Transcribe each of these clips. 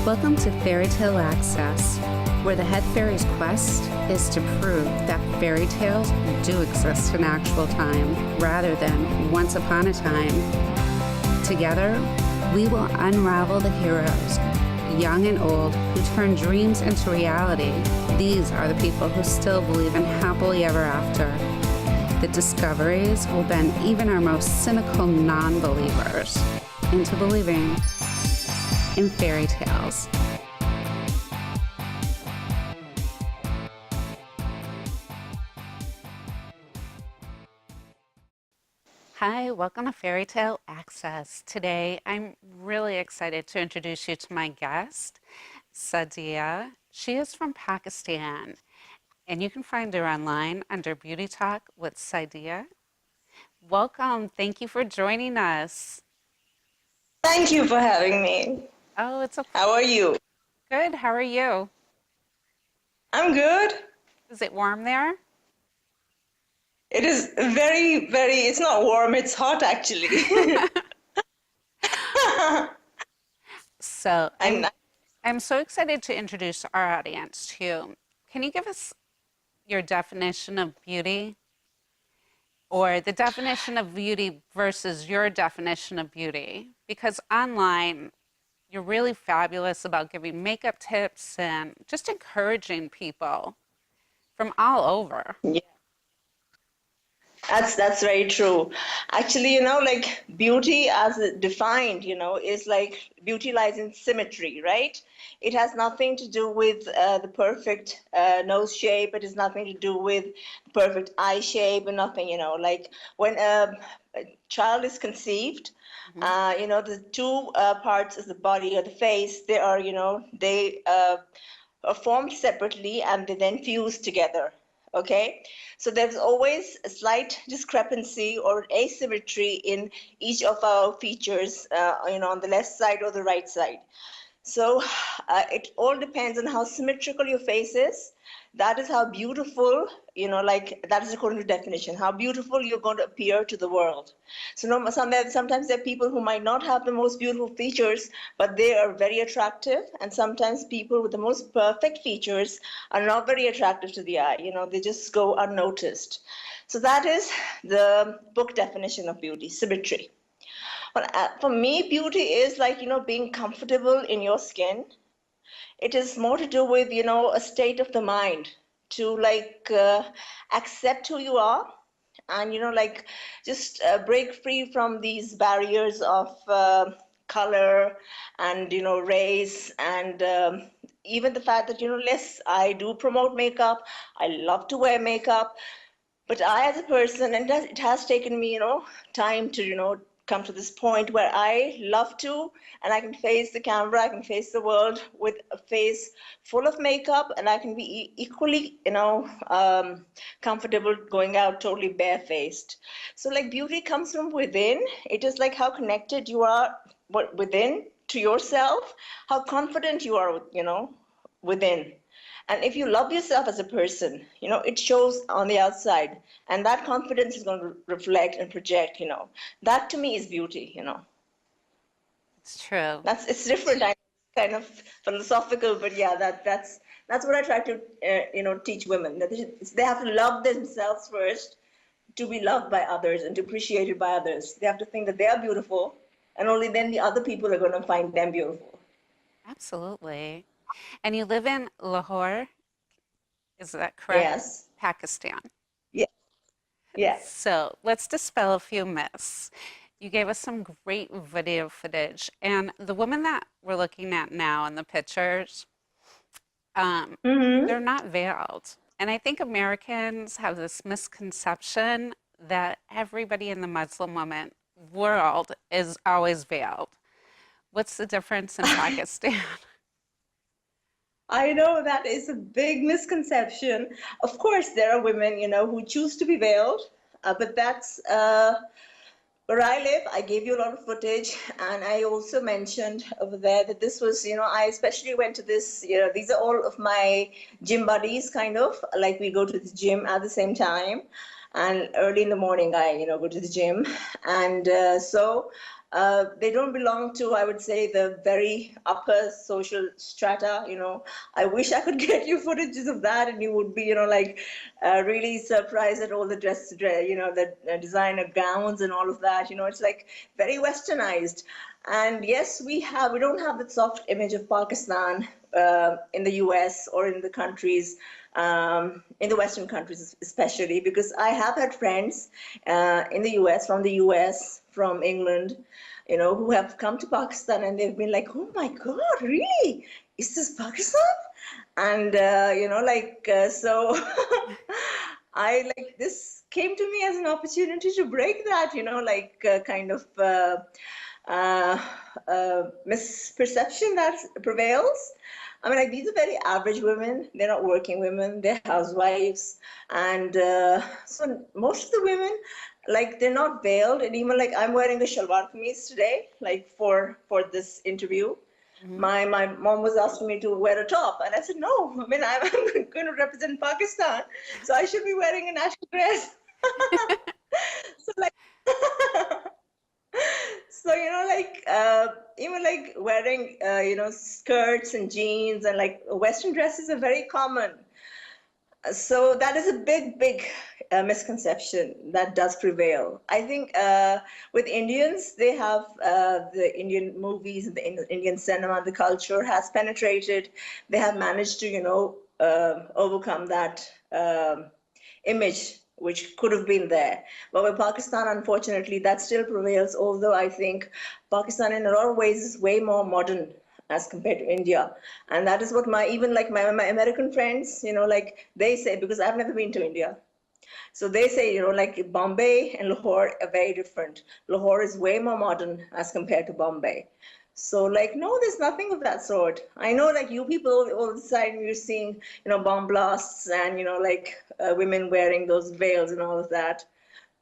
Welcome to Fairy Tale Access, where the head fairy's quest is to prove that fairy tales do exist in actual time rather than once upon a time. Together, we will unravel the heroes, young and old, who turn dreams into reality. These are the people who still believe in happily ever after. The discoveries will bend even our most cynical non-believers into believing in fairy tales. Hi, welcome to Fairy Tale Access. Today, I'm really excited to introduce you to my guest, Saadiah. She is from Pakistan, and you can find her online under Beauty Talk with Saadiah. Welcome. Thank you for joining us. Thank you for having me. Oh, it's a How are you? good. How are you? I'm good. Is it warm there? It is very, it's not warm, it's hot actually. So I'm I'm so excited to introduce our audience to you. Can you give us your definition of beauty, or the definition of beauty versus your definition of beauty? Because online, you're really fabulous about giving makeup tips and just encouraging people from all over. yeah, that's very true. Actually, like beauty as defined, is like beauty lies in symmetry, right? It has nothing to do with the perfect nose shape. It has nothing to do with the perfect eye shape and nothing, like when a child is conceived, the two parts of the body or the face, they are, they are formed separately and they then fuse together. Okay, so there's always a slight discrepancy or asymmetry in each of our features, on the left side or the right side. So it all depends on how symmetrical your face is. That is how beautiful, like that is according to definition, how beautiful you're going to appear to the world. So sometimes there are people who might not have the most beautiful features, but they are very attractive. And sometimes people with the most perfect features are not very attractive to the eye. They just go unnoticed. So that is the book definition of beauty, symmetry. Well, for me, beauty is like, being comfortable in your skin. It is more to do with, a state of the mind to like accept who you are and, like just break free from these barriers of color and, race and even the fact that, less I do promote makeup. I love to wear makeup. But I, as a person, and it has taken me, time to, come to this point where I love to, and I can face the camera, I can face the world with a face full of makeup, and I can be equally, comfortable going out totally barefaced. So, like, beauty comes from within. It is like how connected you are within to yourself, how confident you are, within. And if you love yourself as a person, it shows on the outside. And that confidence is going to reflect and project, That to me is beauty. It's true. It's different, kind of philosophical, but yeah, that's what I try to, teach women. That they have to love themselves first to be loved by others and to appreciate it by others. They have to think that they are beautiful, and only then the other people are going to find them beautiful. Absolutely. And you live in Lahore, is that correct? Yes. Pakistan. Yeah. Yeah. So let's dispel a few myths. You gave us some great video footage, and the woman that we're looking at now in the pictures, Mm-hmm. they're not veiled. And I think Americans have this misconception that everybody in the Muslim woman world is always veiled. What's the difference in Pakistan? I know that is a big misconception. Of course, there are women, who choose to be veiled, but that's where I live. I gave you a lot of footage, and I also mentioned over there that this was, I especially went to this, these are all of my gym buddies, kind of, like we go to the gym at the same time. And early in the morning, I, go to the gym. And so They don't belong to, I would say, the very upper social strata. I wish I could get you footages of that, and you would be, like really surprised at all the the designer gowns and all of that. It's like very westernized. And yes, we don't have the soft image of Pakistan in the US or in the countries, in the Western countries especially, because I have had friends in the US, from the US, from England, who have come to Pakistan and they've been like, oh my God, really? Is this Pakistan? And, so this came to me as an opportunity to break that, kind of uh, misperception that prevails. I mean, like, these are very average women. They're not working women. They're housewives. And so most of the women, like, they're not veiled. And even like I'm wearing a shalwar kameez today, like for this interview. Mhm. My mom was asking me to wear a top. And I said, no, I mean, I'm going to represent Pakistan. So I should be wearing a national dress. So like, so even like wearing skirts and jeans and like Western dresses are very common. So that is a big misconception that does prevail. I think with Indians, they have the Indian movies, the Indian cinema, the culture has penetrated. They have managed to overcome that image which could have been there. But with Pakistan, unfortunately, that still prevails, although I think Pakistan in a lot of ways is way more modern as compared to India. And that is what even like my American friends, like they say, because I've never been to India. So they say, like Bombay and Lahore are very different. Lahore is way more modern as compared to Bombay. So like, no, there's nothing of that sort. I know like you people all the time you're seeing, bomb blasts and, women wearing those veils and all of that.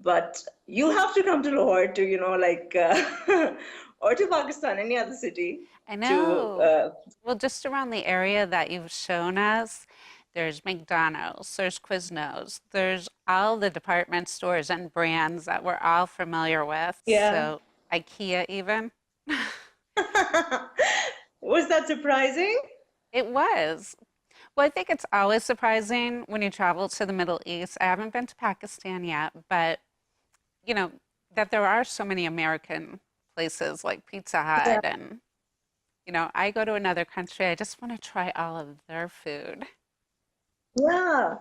But you have to come to Lahore to, or to Pakistan, any other city I to, know. Well, just around the area that you've shown us, there's McDonald's, there's Quiznos, there's all the department stores and brands that we're all familiar with. yeah. So IKEA even. Was that surprising? It was. Well, I think it's always surprising when you travel to the Middle East. I haven't been to Pakistan yet, but you know, that there are so many American places like Pizza Yeah. Hut and I go to another country, I just want to try all of their food. Yeah.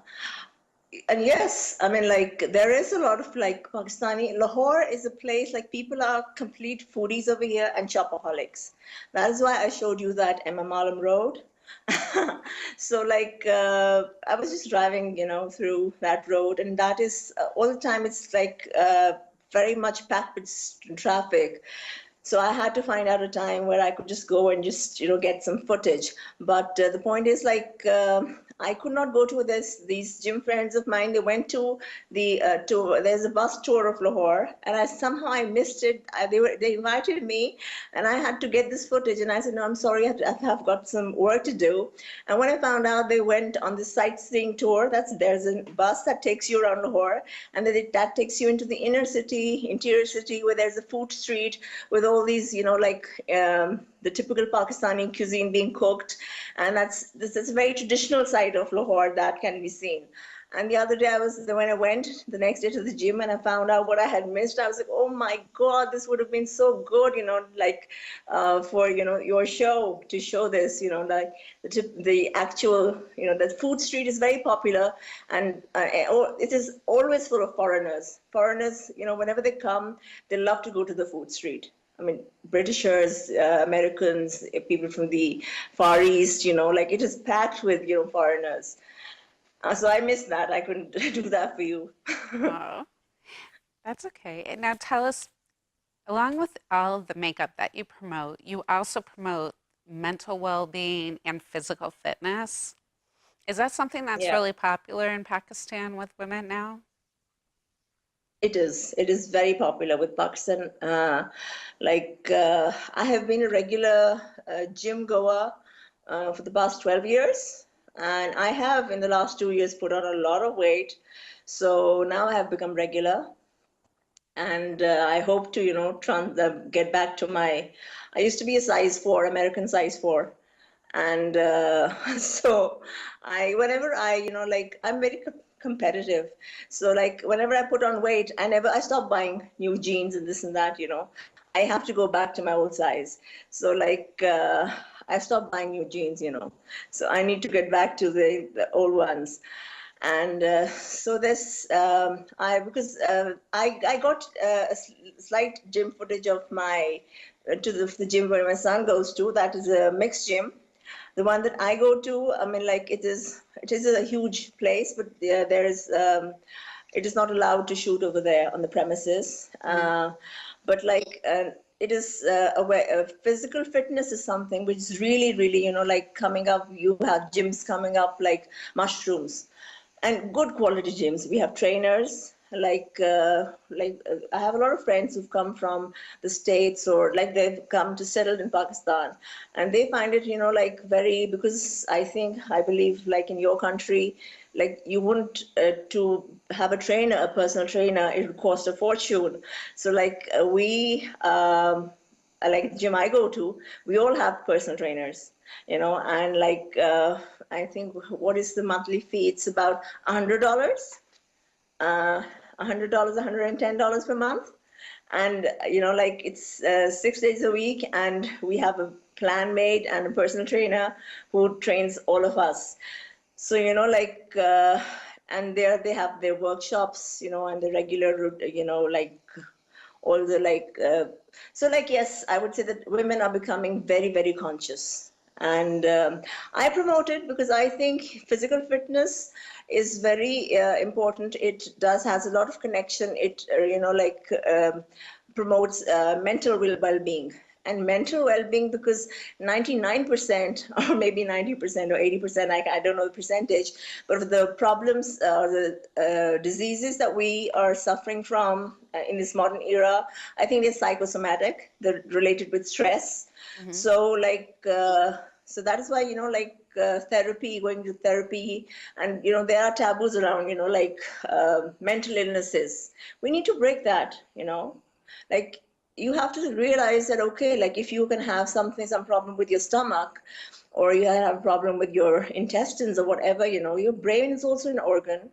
And yes, I mean, like, there is a lot of like Pakistani. Lahore is a place like people are complete foodies over here and shopaholics. That is why I showed you that Imam Alam Road. So, like, I was just driving, through that road, and that is all the time, it's like very much packed with traffic. So I had to find out a time where I could just go and just get some footage. But the point is like I could not go to these gym friends of mine. They went to the tour. There's a bus tour of Lahore, and I missed it. They invited me, and I had to get this footage. And I said, no, I'm sorry, I have got some work to do. And when I found out they went on the sightseeing tour, there's a bus that takes you around Lahore, and that takes you into the interior city, where there's a food street with all these, the typical Pakistani cuisine being cooked. And this is a very traditional side of Lahore that can be seen. And the other day when I went the next day to the gym and I found out what I had missed, I was like, oh my God, this would have been so good, for, your show to show this, like the actual, the food street is very popular, and it is always full of foreigners. Foreigners, whenever they come, they love to go to the food street. I mean, Britishers, Americans, people from the Far East, like it is packed with, foreigners. So I missed that. I couldn't do that for you. Oh, that's okay. And now tell us, along with all of the makeup that you promote, you also promote mental well-being and physical fitness. Is that something that's Yeah, really popular in Pakistan with women now? it is. It is very popular with Pakistan. I have been a regular gym goer for the past 12 years. And I have, in the last 2 years, put on a lot of weight. So now I have become regular. And I hope to, get back to I used to be a size 4, American size 4. And so whenever I'm very competitive. So like whenever I put on weight, I stop buying new jeans and this and that, I have to go back to my old size. So like, I stopped buying new jeans, so I need to get back to the old ones. And so this because I got slight gym footage of my to the gym where my son goes to. That is a mixed gym. The one that I go to, I mean, like it is a huge place, but there is it is not allowed to shoot over there on the premises. But like it is physical fitness is something which is really, really, like coming up. You have gyms coming up like mushrooms, and good quality gyms. We have trainers I have a lot of friends who've come from the States, or like they've come to settle in Pakistan, and they find it, like very, because I believe like in your country, like you wouldn't to have a personal trainer, it would cost a fortune. So like like the gym I go to, we all have personal trainers, and like I think what is the monthly fee? It's about $100, $100, $110 per month, and like it's 6 days a week, and we have a plan made and a personal trainer who trains all of us. So like and there they have their workshops, and the regular, like all the like so like yes, I would say that women are becoming very, very conscious, and I promote it because I think physical fitness is very important. It has a lot of connection. It promotes mental well-being and mental well-being, because 99% or maybe 90% or 80%, I don't know the percentage, but of the problems, the diseases that we are suffering from in this modern era, I think they're psychosomatic. They're related with stress. So like so that is why therapy, going to therapy, and there are taboos around like mental illnesses. We need to break that. Like you have to realize that, okay, like if you can have some problem with your stomach, or you have a problem with your intestines or whatever, your brain is also an organ,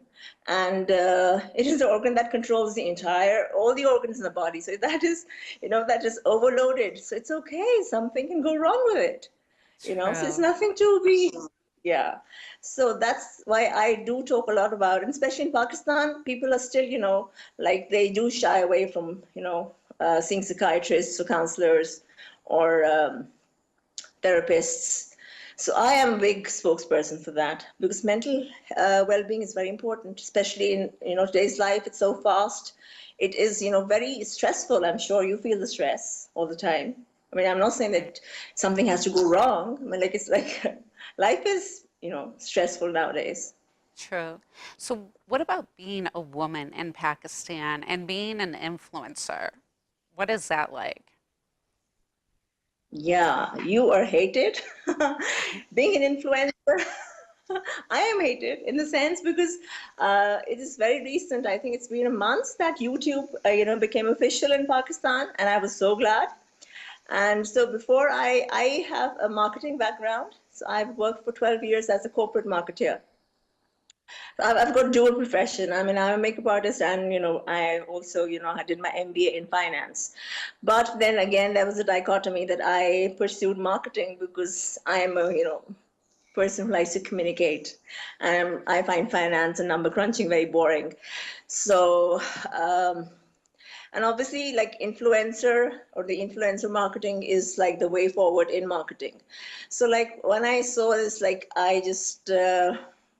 and it is the organ that controls all the organs in the body. So that is, that is overloaded. So it's okay. Something can go wrong with it. So it's nothing to be, yeah. So that's why I do talk a lot about it. And especially in Pakistan, people are still, like they do shy away from, seeing psychiatrists or counselors or therapists. So I am a big spokesperson for that, because mental well-being is very important, especially in today's life. It's so fast. It is very stressful. I'm sure you feel the stress all the time. I mean, I'm not saying that something has to go wrong. I mean, like it's like life is stressful nowadays. True. So what about being a woman in Pakistan and being an influencer? What is that like? Yeah, you are hated. Being an influencer, I am hated in the sense because it is very recent. I think it's been a month that YouTube, became official in Pakistan, and I was so glad. And so before I have a marketing background, so I've worked for 12 years as a corporate marketer. I've got dual profession. I mean, I'm a makeup artist, and I also I did my MBA in finance. But then again, there was a dichotomy that I pursued marketing because I am a person who likes to communicate, and I find finance and number crunching very boring. So and obviously, like influencer or the influencer marketing is like the way forward in marketing. So like when I saw this, like I just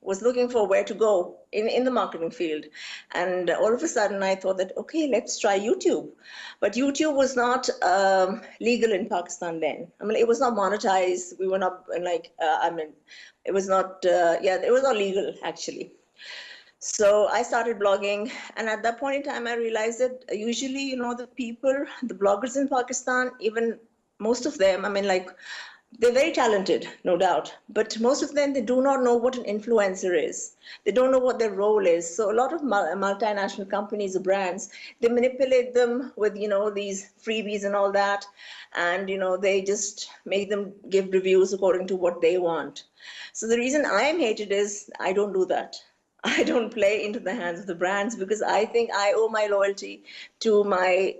was looking for where to go in the marketing field. And all of a sudden I thought that, okay, let's try YouTube. But YouTube was not legal in Pakistan then. I mean, it was not monetized. We were not it was not, it was not legal actually. So I started blogging, and at that point in time, I realized that usually, the bloggers in Pakistan, even most of them, I mean, like They're very talented, no doubt, but most of them, they do not know what an influencer is. They don't know what their role is. So a lot of multinational companies or brands, they manipulate them with, these freebies and all that. And, they just make them give reviews according to what they want. So the reason I am hated is I don't do that. I don't play into the hands of the brands because I think I owe my loyalty to my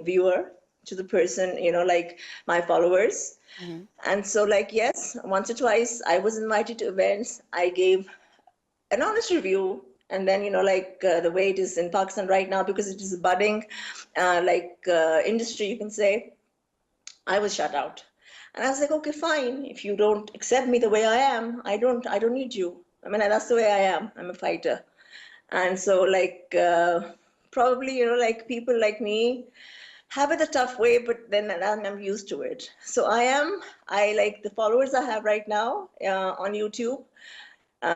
viewer, to the person, like my followers. Mm-hmm. And so, like, yes, once or twice I was invited to events. I gave an honest review. And then, the way it is in Pakistan right now, because it is a budding, industry, you can say, I was shut out. And I was like, okay, fine. If you don't accept me the way I am, I don't need you. I mean, that's the way I am. I'm a fighter. And so, probably, people like me have it a tough way, but then I'm used to it. So I like the followers I have right now on YouTube. Uh,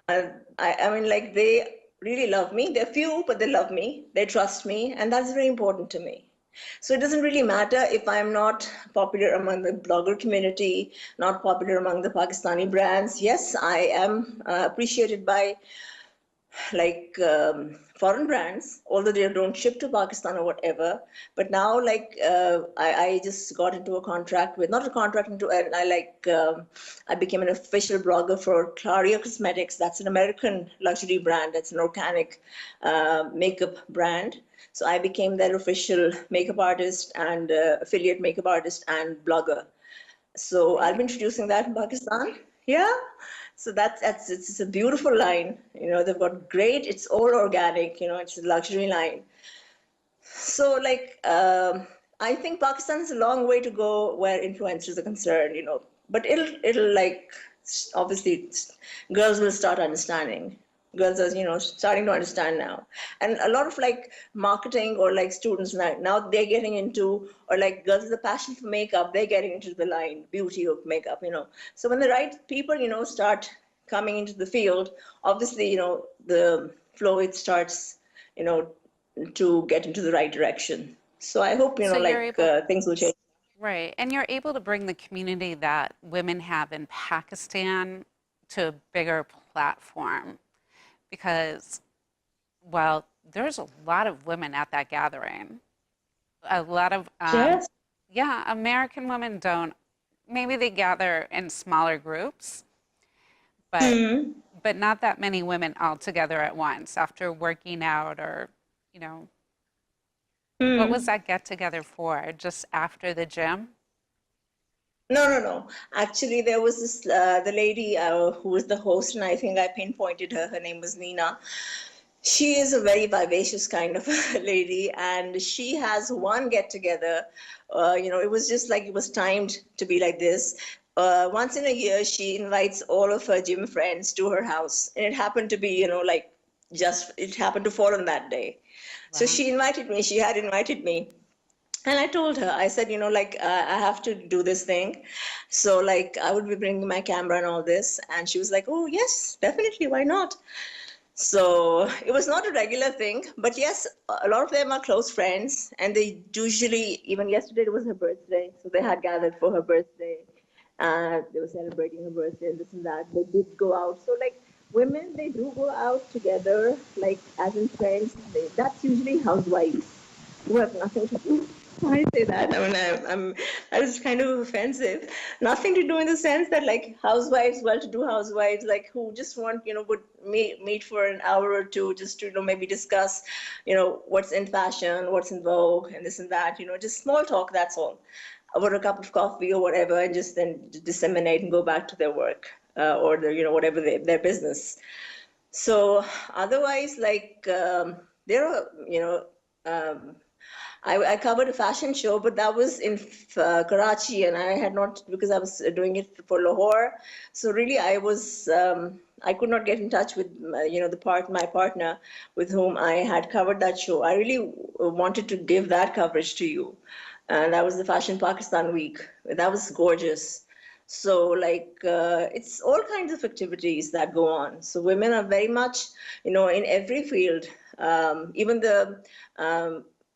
I mean, like, they really love me. They're few, but they love me. They trust me, and that's very important to me. So it doesn't really matter if I'm not popular among the blogger community, not popular among the Pakistani brands. Yes, I am appreciated by foreign brands, although they don't ship to Pakistan or whatever. But now, I just got into a contract with, not a contract, I became an official blogger for Claria Cosmetics. That's an American luxury brand. That's an organic makeup brand. So I became their official makeup artist and affiliate makeup artist and blogger. So I'll be introducing that in Pakistan. Yeah. So it's a beautiful line. They've got great, it's all organic, it's a luxury line. So I think Pakistan has a long way to go where influencers are concerned, but it'll obviously girls will start understanding. Girls are, starting to understand now. And a lot of marketing or students now they're getting into, or girls with a passion for makeup, they're getting into the line beauty of makeup. So when the right people, start coming into the field, obviously, the flow, it starts, to get into the right direction. So I hope, So you're able, things will change. right, and you're able to bring the community that women have in Pakistan to a bigger platform because, well, there's a lot of women at that gathering. A lot of, Yes. yeah, American women don't. Maybe they gather in smaller groups, but Mm-hmm. but not that many women all together at once after working out or, you know, what was that get together for? Just after the gym? No, no, no. Actually, there was this the lady who was the host, and I think I pinpointed her. Her name was Nina. She is a very vivacious kind of lady, and she has one get together. It was just like it was timed to be like this. Once in a year, she invites all of her gym friends to her house, and it happened to be, just it happened to fall on that day. So Wow. she invited me. She had invited me. And I told her, I said, I have to do this thing. So, I would be bringing my camera and all this. And she was like, oh, yes, definitely. Why not? So it was not a regular thing. But yes, a lot of them are close friends. And they usually, even yesterday, it was her birthday. So they had gathered for her birthday. They were celebrating her birthday and this and that. They did go out. So, women, they do go out together, as in friends. That's usually housewives who have nothing to do. I say that. I mean, that is kind of offensive. Nothing to do in the sense that, housewives, well-to-do housewives, who just want, would meet for an hour or two just to, maybe discuss, what's in fashion, what's in vogue, and this and that, just small talk, that's all. Over a cup of coffee or whatever, and just then disseminate and go back to their work or their, whatever their business. So otherwise, there are, I covered a fashion show, but that was in Karachi, and I had not, because I was doing it for Lahore. So really, I could not get in touch with, my partner with whom I had covered that show. I really wanted to give that coverage to you. And that was the Fashion Pakistan week. That was gorgeous. So it's all kinds of activities that go on. So women are very much, in every field, even the,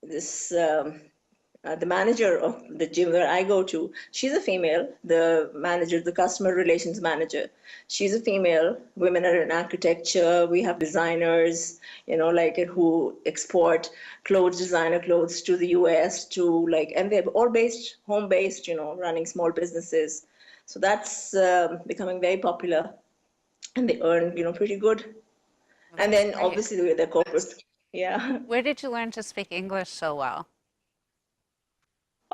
this the manager of the gym where I go to, she's a female. The manager, the customer relations manager, she's a female. Women are in architecture. We have designers, like who export clothes, designer clothes to the US, to like, and they're all based, home based, running small businesses. So that's becoming very popular, and they earn, pretty good. Well, And that's then great. obviously the corporate, yeah. Where did you learn to speak English so well?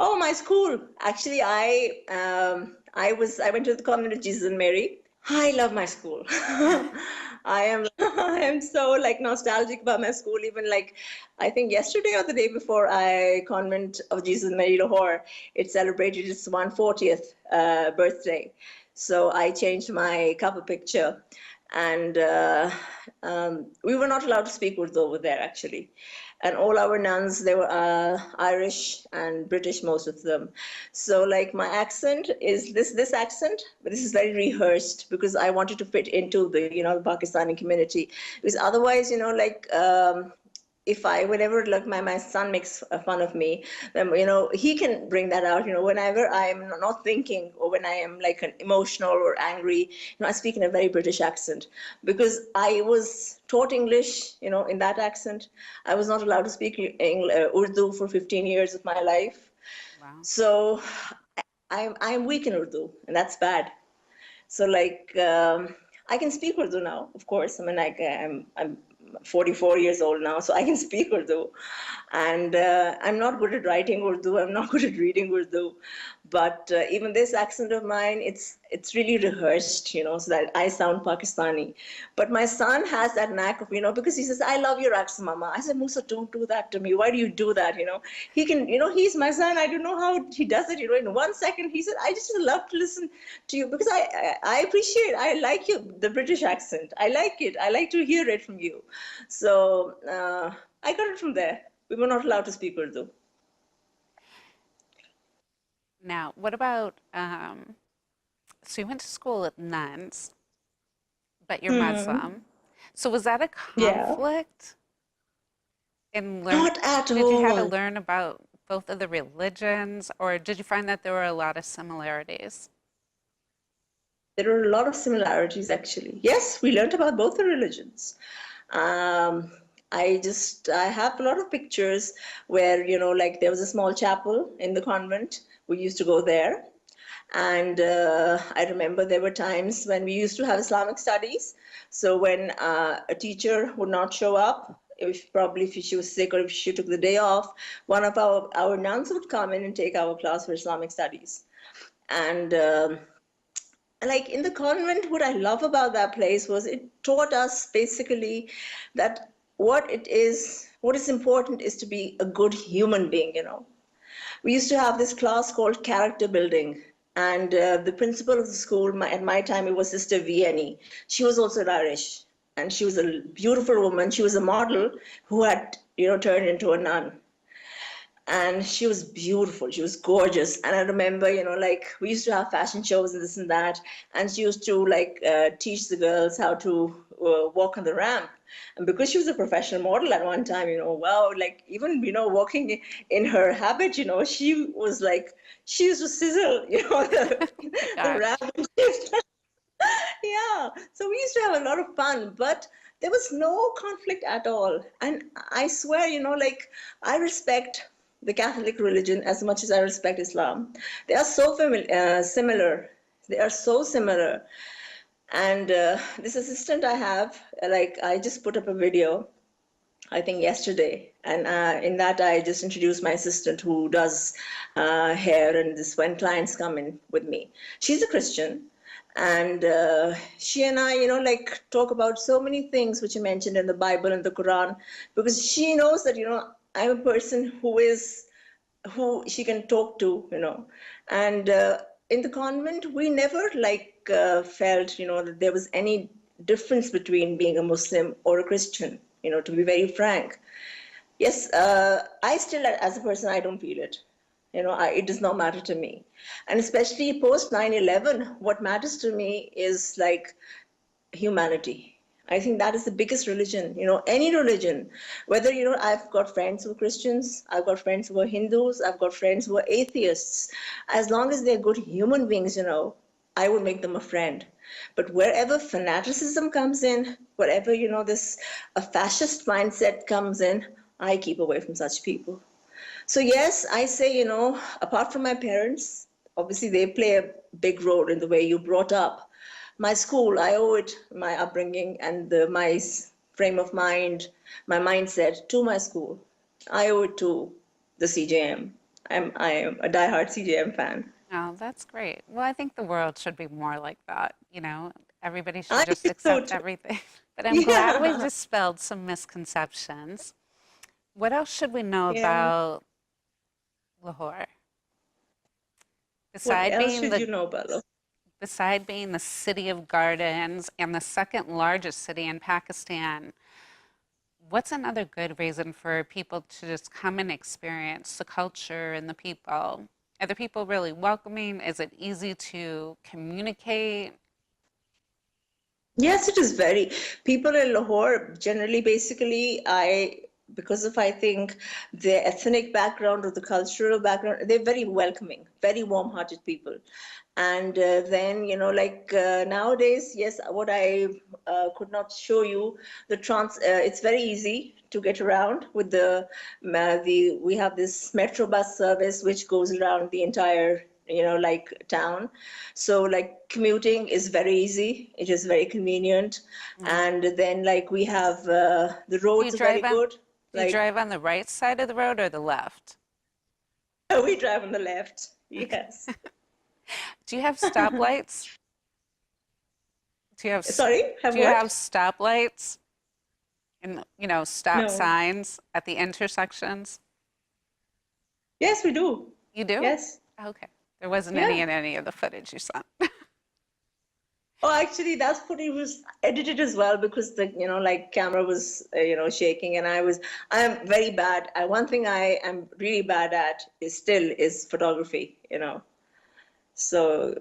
Oh, my school. Actually, I went to the convent of Jesus and Mary. I love my school. I am so like nostalgic about my school. Even like I think yesterday or the day before, I convent of Jesus and Mary Lahore, it celebrated its 140th birthday. So I changed my cover picture, and we were not allowed to speak Urdu over there actually. And all our nuns, they were Irish and British, most of them. So like my accent is this accent, but this is very rehearsed because I wanted to fit into the the Pakistani community. Because otherwise, if I, whenever like my son makes fun of me, then he can bring that out. Whenever I am not thinking, or when I am like an emotional or angry, I speak in a very British accent because I was taught English, in that accent. I was not allowed to speak Urdu for 15 years of my life. Wow. So I'm weak in Urdu, and that's bad. So like I can speak Urdu now, of course. I mean, like I'm 44 years old now, so I can speak Urdu, and I'm not good at writing Urdu. I'm not good at reading Urdu, but even this accent of mine, it's really rehearsed, so that I sound Pakistani. But my son has that knack of, because he says, "I love your accent, Mama." I said, "Musa, don't do that to me. Why do you do that?" He can, he's my son. I don't know how he does it. In 1 second, he said, "I just love to listen to you because I appreciate, I like you, the British accent. I like it. I like to hear it from you." So I got it from there. We were not allowed to speak Urdu. Now, what about, so you went to school with nuns, but you're Muslim. So was that a Yeah. conflict in learn? Not at Did you have to all. learn about both of the religions, or did you find that there were a lot of similarities? There are a lot of similarities, actually. Yes, we learned about both the religions. Um, I have a lot of pictures where, like there was a small chapel in the convent. We used to go there. And I remember there were times when we used to have Islamic studies. So when a teacher would not show up, if she was sick or if she took the day off, one of our nuns would come in and take our class for Islamic studies. And like in the convent, what I love about that place was it taught us basically that what is important is to be a good human being. We used to have this class called character building, and the principal of the school, at my time, it was Sister Vianney. She was also Irish, and she was a beautiful woman. She was a model who had, turned into a nun, and she was beautiful, she was gorgeous. And I remember, like we used to have fashion shows and this and that, and she used to like teach the girls how to walk on the ramp. And because she was a professional model at one time, wow, like even walking in her habit, she was like, she used to sizzle, Oh my the gosh. ramp. Yeah, so we used to have a lot of fun, but there was no conflict at all. And I swear, like I respect the Catholic religion as much as I respect Islam. They are so similar. They are so similar. And this assistant I have, like I just put up a video, I think yesterday, and in that I just introduced my assistant who does hair and this when clients come in with me. She's a Christian, and she and I, like talk about so many things which are mentioned in the Bible and the Quran, because she knows that I'm a person who she can talk to. And in the convent, we never like felt, that there was any difference between being a Muslim or a Christian, to be very frank. Yes, I still, as a person, I don't feel it. It does not matter to me. And especially post 9/11, what matters to me is like humanity. I think that is the biggest religion, any religion. Whether, I've got friends who are Christians, I've got friends who are Hindus, I've got friends who are atheists. As long as they're good human beings, I would make them a friend. But wherever fanaticism comes in, wherever, this a fascist mindset comes in, I keep away from such people. So yes, I say, apart from my parents, obviously they play a big role in the way you brought up. My school, I owe it, my upbringing and my frame of mind, my mindset to my school. I owe it to the CJM. I am a diehard CJM fan. Oh, that's great. Well, I think the world should be more like that. Everybody should I just think so accept too. everything. But I'm glad we Yeah. dispelled some misconceptions. What else should we know Yeah. about Lahore? What Beside else being should the you know, Bella? beside being the city of gardens and the second largest city in Pakistan, what's another good reason for people to just come and experience the culture and the people? Are the people really welcoming? Is it easy to communicate? Yes, it is very. People in Lahore generally, basically, because of, I think, their ethnic background or the cultural background, they're very welcoming, very warm-hearted people. And then, nowadays, yes, what I could not show you, it's very easy to get around with we have this metro bus service which goes around the entire, town. So like commuting is very easy. It is very convenient. Mm. And then like we have the Do you roads are very drive on good. do you Like drive on the right side of the road or the left? we drive on the left. Okay. Yes. Do you have stoplights? Do you have s- Sorry, have do you have what? stoplights and stop No. signs at the intersections? Yes, we do. You do? Yes. Okay. There wasn't any Yeah. in any of the footage you sent. Oh, actually, that's footage was edited as well because the camera was shaking, and I'm very bad. One thing I am really bad at is photography. So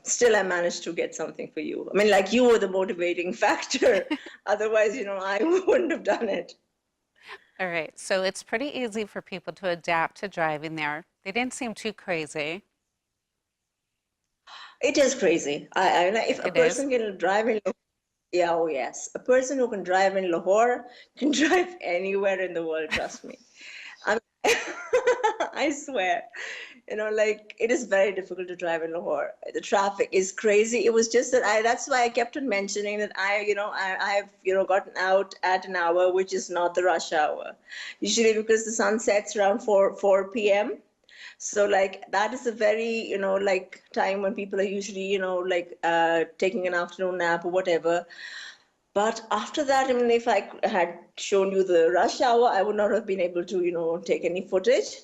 still, I managed to get something for you. I mean, like you were the motivating factor. Otherwise, I wouldn't have done it. All right. So it's pretty easy for people to adapt to driving there. They didn't seem too crazy. It is crazy. If a It is. person can drive in, yeah, oh yes, a person who can drive in Lahore can drive anywhere in the world. Trust me. I I swear, it is very difficult to drive in Lahore. The traffic is crazy. It was just that that's why I kept on mentioning that I've, gotten out at an hour, which is not the rush hour. Usually because the sun sets around 4 p.m. So like that is a very, time when people are usually, taking an afternoon nap or whatever. But after that, I mean, if I had shown you the rush hour, I would not have been able to, take any footage.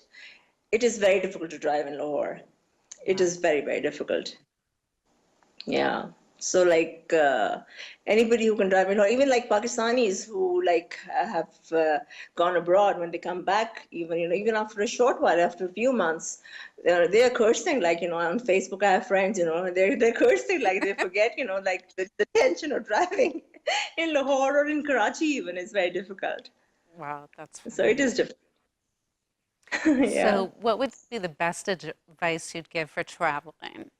It is very difficult to drive in Lahore. It Wow. is very, very difficult. Yeah. So like anybody who can drive in, or even like Pakistanis who have gone abroad, when they come back, even after a short while, after a few months, they are cursing on Facebook. I have friends, they're cursing like they forget, like the tension of driving in Lahore or in Karachi even is very difficult. Wow, that's So it funny. is difficult. Yeah. So, what would be the best advice you'd give for traveling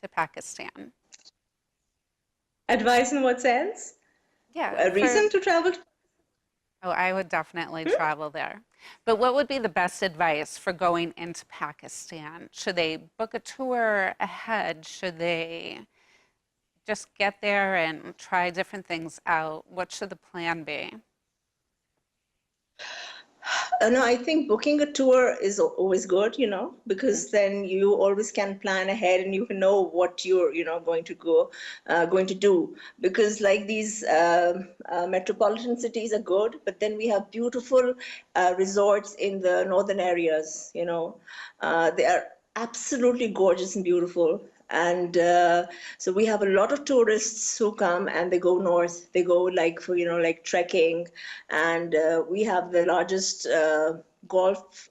to Pakistan? Advice in what sense? Yeah, A for reason to travel? oh, I would definitely Hmm? travel there. But what would be the best advice for going into Pakistan? Should they book a tour ahead? Should they just get there and try different things out? What should the plan be? No, I think booking a tour is always good, Mhm. because then you always can plan ahead and you can know what you're, going to do. Because like these metropolitan cities are good, but then we have beautiful resorts in the northern areas, they are absolutely gorgeous and beautiful. And so we have a lot of tourists who come and they go north. They go like for, like trekking. And we have the largest golf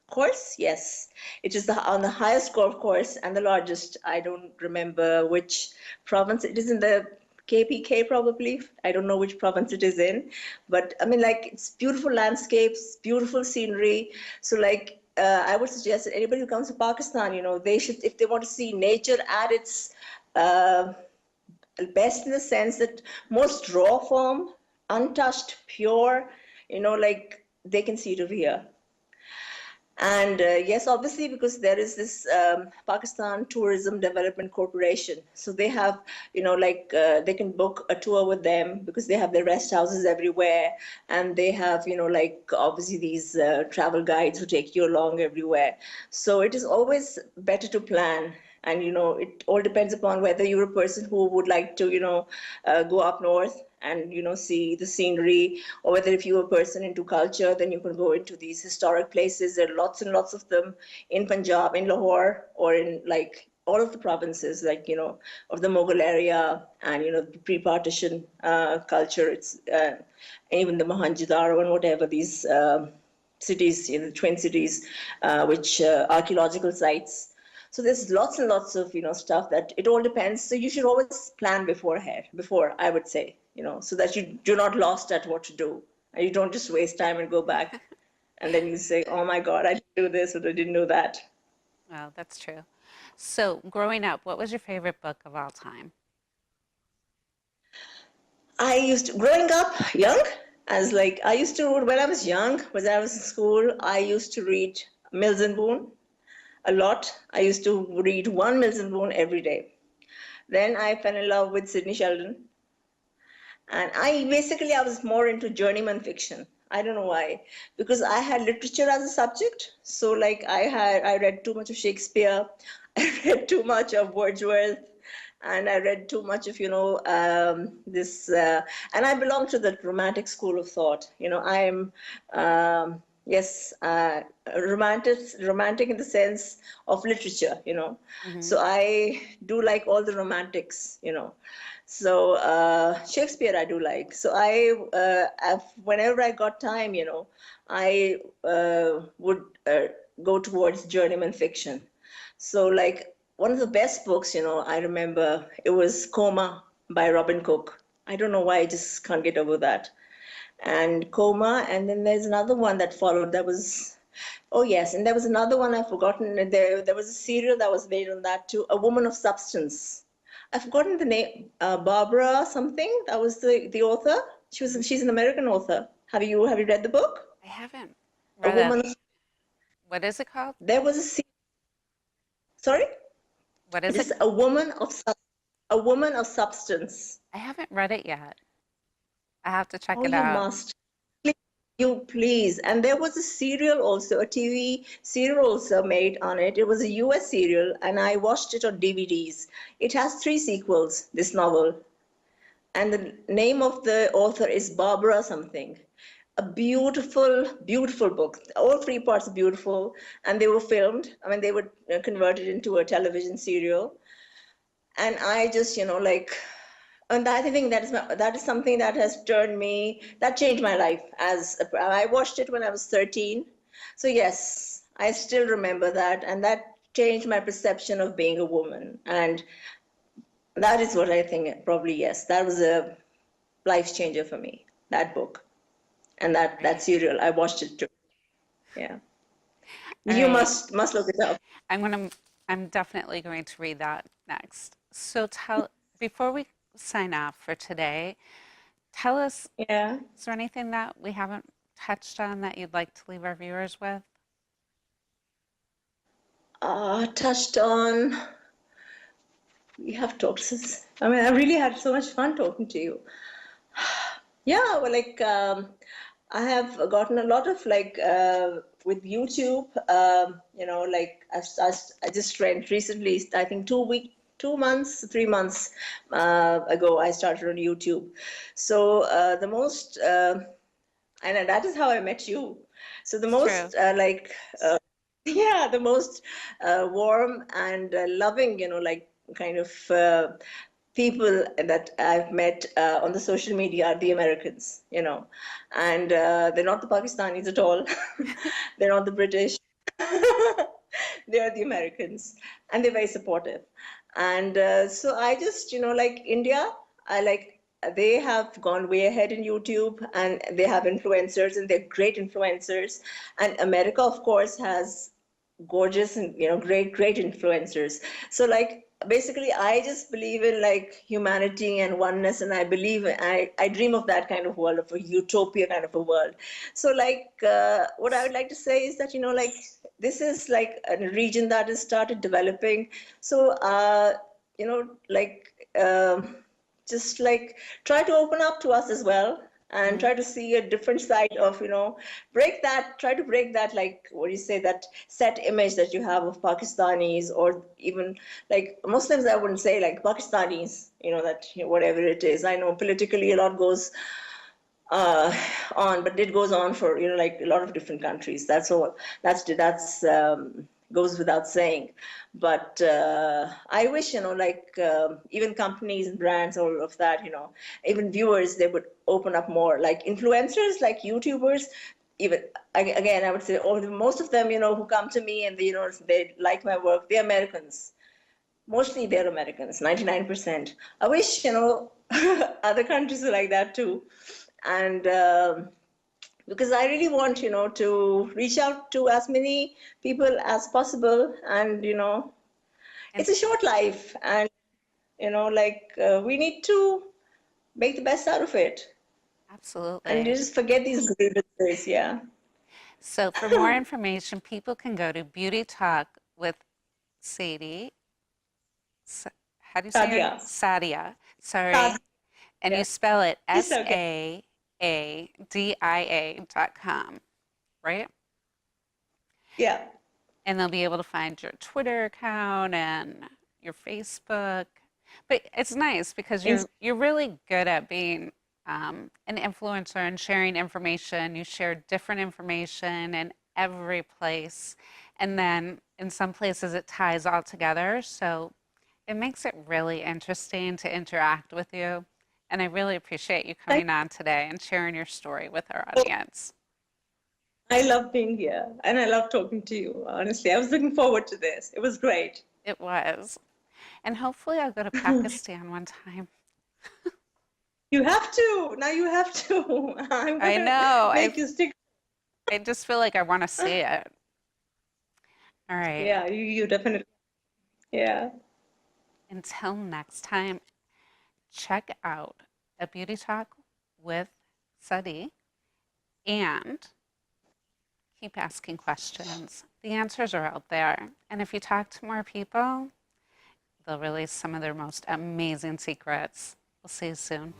course. Yes, it is on the highest golf course and the largest. I don't remember which province it is in the KPK probably. I don't know which province it is in, but I mean, like, it's beautiful landscapes, beautiful scenery. So, like, I would suggest that anybody who comes to Pakistan, they should, if they want to see nature at its uh, best, in the sense that most raw form, untouched, pure, like, they can see it over here. And yes, obviously, because there is this Pakistan Tourism Development Corporation. So they have, like, they can book a tour with them because they have their rest houses everywhere. And they have, like, obviously these travel guides who take you along everywhere. So it is always better to plan. And, it all depends upon whether you're a person who would like to, go up north and, see the scenery, or whether if you're a person into culture, then you can go into these historic places. There are lots and lots of them in Punjab, in Lahore, or in, like, all of the provinces, like, of the Mughal area, and, the pre-partition culture. It's even the Mohenjo-daro and whatever, these cities, the twin cities, which archaeological sites. So there's lots and lots of, stuff that it all depends. So you should always plan before, I would say, so that you're not lost at what to do. And you don't just waste time and go back. And then you say, oh my God, I didn't do this or I didn't do that. Well, that's true. So, growing up, what was your favorite book of all time? Growing up young, when I was young, when I was in school, I used to read Mills and Boon a lot. I used to read one Mills and Boon every day. Then I fell in love with Sidney Sheldon. And I was more into journeyman fiction. I don't know why, because I had literature as a subject. So, like, I read too much of Shakespeare, I read too much of Wordsworth, and I read too much of, and I belong to the romantic school of thought. I'm, yes, romantic in the sense of literature. So I do like all the romantics. So Shakespeare I do like. So whenever I got time, I would go towards journeyman fiction. So, like, one of the best books, I remember, it was Coma by Robin Cook. I don't know why, I just can't get over that. And Coma, and then there's another one that followed that was, oh yes, and there was another one I've forgotten. There was a serial that was made on that too, A Woman of Substance. I've forgotten the name, Barbara something. That was the author. She's an American author. Have you read the book? I haven't A read it. Woman of, What is it called? there was sorry? What is it? Just a woman of substance. I haven't read it yet. I have to check Oh, it you out. must. You please. And there was a serial also, a TV serial also made on it. It was a US serial, and I watched it on DVDs. It has 3 sequels, this novel. And the name of the author is Barbara something. A beautiful, beautiful book. All 3 parts are beautiful, and they were filmed. I mean, they were converted into a television serial. And I just, like, and I think that is something that has that changed my life. I watched it when I was 13. So yes, I still remember that, and that changed my perception of being a woman. And that is what I think, probably, yes, that was a life changer for me, that book. And that Right. serial, I watched it too. Yeah. All You right. must look it up. I'm definitely going to read that next. So before we sign off for today, tell us, Yeah. is there anything that we haven't touched on that you'd like to leave our viewers with? Touched on, we have talked since, I mean, I really had so much fun talking to you. Yeah, well, like, I have gotten a lot of, like, with YouTube, like, I just went recently, I think 2 months, 3 months ago, I started on YouTube. So the most, and that is how I met you. So the It's true. most, yeah, the most warm and loving, like, kind of people that I've met on the social media are the Americans, and they're not the Pakistanis at all. They're not the British. They are the Americans, and they're very supportive. And so I just, like India, they have gone way ahead in YouTube, and they have influencers, and they're great influencers. And America, of course, has gorgeous and great influencers. So like basically I just believe in like humanity and oneness, and I believe I dream of that kind of world, of a utopia kind of a world. So like what I would like to say is that like this is like a region that has started developing. So like just like try to open up to us as well, and try to see a different side of try to break that, like what do you say, that set image that you have of Pakistanis, or even like Muslims. I wouldn't say like Pakistanis, that whatever it is. I know politically a lot goes uh, on, but it goes on for like a lot of different countries. That's all. That's goes without saying. But I wish like even companies and brands, all of that, even viewers, they would open up more. Like influencers, like YouTubers, even again, I would say, most of them, who come to me and they like my work, they're Americans. Mostly they're Americans, 99%. I wish other countries are like that too. And because I really want, to reach out to as many people as possible. And, And it's a short life. And, like we need to make the best out of it. And you absolutely. just forget these grievances. Yeah. So for more information, people can go to Beauty Talk with Sadie. How do you say her? Saadia. Sadia. Sorry. Saadia. And you Yeah. spell it It's okay. SAADIA.com, right? Yeah. And they'll be able to find your Twitter account and your Facebook. But it's nice because It's, you're really good at being an influencer and sharing information. You share different information in every place. And then in some places it ties all together. So it makes it really interesting to interact with you. And I really appreciate you thank coming on today and sharing your story with our audience. I love being here, and I love talking to you. Honestly, I was looking forward to this. It was great. It was. And hopefully I'll go to Pakistan one time. You have to. Now you have to. I'm I gonna know. make you stick. I just feel like I want to see it. All right. Yeah, you definitely. Yeah. Until next time, check out A Beauty Talk with Sadi and keep asking questions. The answers are out there. And if you talk to more people, they'll release some of their most amazing secrets. We'll see you soon.